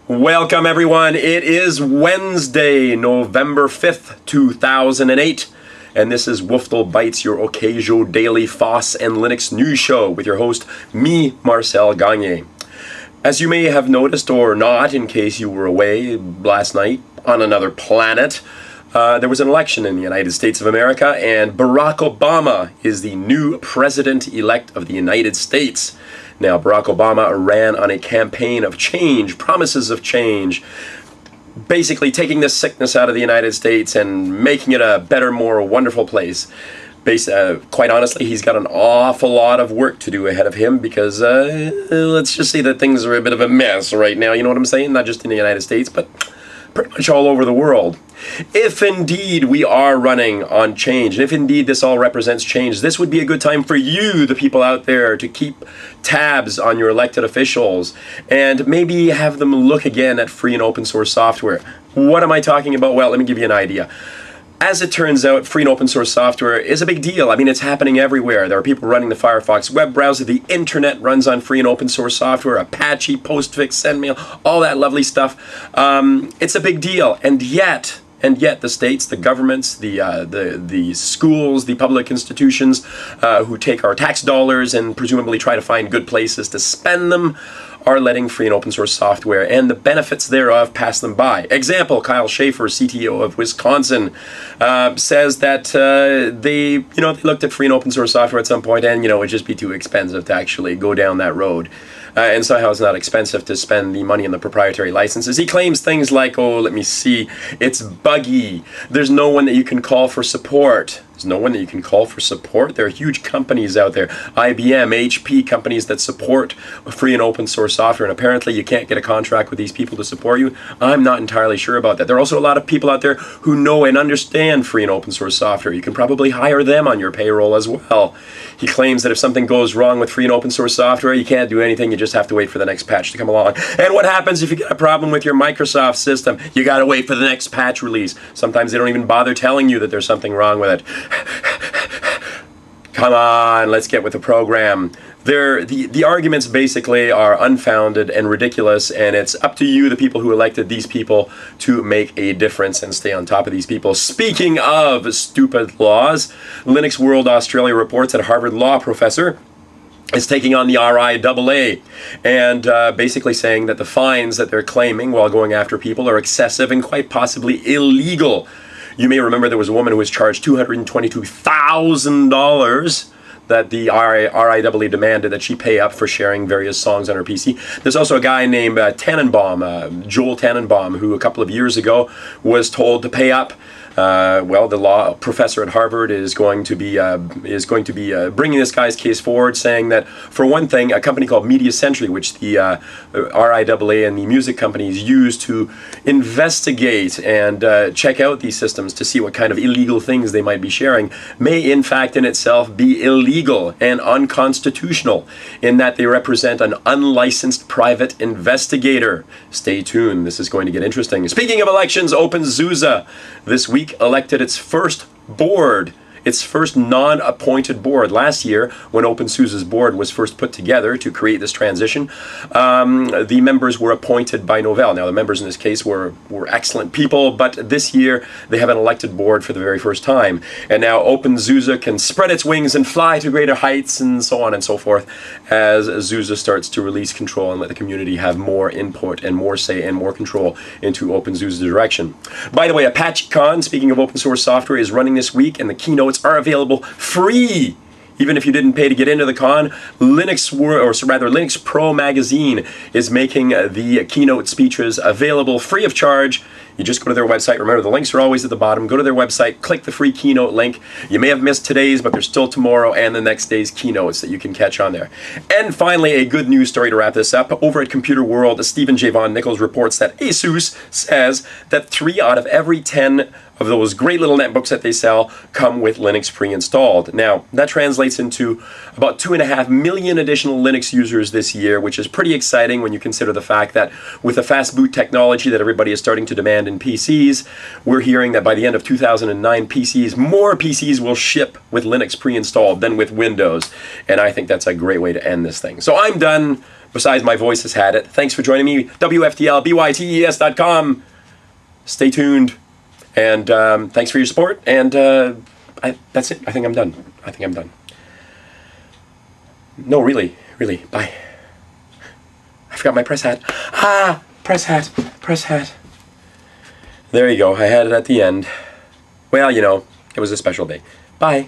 Welcome everyone. It is Wednesday, November 5th, 2008. And this is WFTL Bytes, your occasiodaily FOSS and Linux news show with your host, me, Marcel Gagné. As you may have noticed or not, in case you were away last night on another planet, there was an election in the United States of America, and Barack Obama is the new president-elect of the United States. Now, Barack Obama ran on a campaign of change, promises of change, basically taking this sickness out of the United States and making it a better, more wonderful place. Quite honestly, he's got an awful lot of work to do ahead of him because let's just say that things are a bit of a mess right now, you know what I'm saying? Not just in the United States, but pretty much all over the world. If indeed we are running on change, and if indeed this all represents change, this would be a good time for you, the people out there, to keep tabs on your elected officials and maybe have them look again at free and open source software. What am I talking about? Well, let me give you an idea. As it turns out, free and open source software is a big deal. I mean, it's happening everywhere. There are people running the Firefox web browser. The internet runs on free and open source software. Apache, Postfix, SendMail, all that lovely stuff. It's a big deal. And yet the states, the governments, the schools, the public institutions who take our tax dollars and presumably try to find good places to spend them are letting free and open source software and the benefits thereof pass them by. Example, Kyle Schaefer, CTO of Wisconsin, says that they looked at free and open source software at some point and it would just be too expensive to actually go down that road. And somehow it's not expensive to spend the money on the proprietary licenses. He claims things like, oh, let me see, it's buggy. There's no one that you can call for support. There's no one that you can call for support. There are huge companies out there, IBM, HP, companies that support free and open source software, and apparently you can't get a contract with these people to support you. I'm not entirely sure about that. There are also a lot of people out there who know and understand free and open source software. You can probably hire them on your payroll as well. He claims that if something goes wrong with free and open source software, you can't do anything. You just have to wait for the next patch to come along. And what happens if you get a problem with your Microsoft system? You gotta wait for the next patch release. Sometimes they don't even bother telling you that there's something wrong with it. Come on, let's get with the program. The arguments basically are unfounded and ridiculous, and it's up to you, the people who elected these people, to make a difference and stay on top of these people. Speaking of stupid laws, Linux World Australia reports that a Harvard law professor is taking on the RIAA and basically saying that the fines that they're claiming while going after people are excessive and quite possibly illegal. You may remember there was a woman who was charged $222,000 that the RIAA demanded that she pay up for sharing various songs on her PC. There's also a guy named Joel Tannenbaum, who a couple of years ago was told to pay up. The law professor at Harvard is going to be bringing this guy's case forward, saying that, for one thing, a company called Media Century, which the RIAA and the music companies use to investigate and check out these systems to see what kind of illegal things they might be sharing, may in fact in itself be illegal and unconstitutional in that they represent an unlicensed private investigator. Stay tuned, this is going to get interesting. Speaking of elections, OpenSUSE this week elected its first board, its first non-appointed board. Last year, when OpenSUSE's board was first put together to create this transition, the members were appointed by Novell. Now, the members in this case were excellent people, but this year they have an elected board for the very first time. And now OpenSUSE can spread its wings and fly to greater heights and so on and so forth as SUSE starts to release control and let the community have more input and more say and more control into OpenSUSE's direction. By the way, ApacheCon, speaking of open source software, is running this week, and the keynotes are available free. Even if you didn't pay to get into the con, Linux Pro magazine is making the keynote speeches available free of charge. You just go to their website. Remember, the links are always at the bottom. Go to their website, click the free keynote link. You may have missed today's, but there's still tomorrow and the next day's keynotes that you can catch on there. And finally, a good news story to wrap this up. Over at Computer World, Stephen J. Von Nichols reports that ASUS says that 3 out of every 10 of those great little netbooks that they sell come with Linux pre-installed. Now, that translates into about 2.5 million additional Linux users this year, which is pretty exciting when you consider the fact that with the fast boot technology that everybody is starting to demand in PCs, we're hearing that by the end of 2009, more PCs will ship with Linux pre-installed than with Windows. And I think that's a great way to end this thing. So I'm done. Besides, my voice has had it. Thanks for joining me. WFTL Bytes.com. Stay tuned. And thanks for your support. And that's it. I think I'm done. No, really. Bye. I forgot my press hat. Press hat. There you go. I had it at the end. Well, you know, it was a special day. Bye.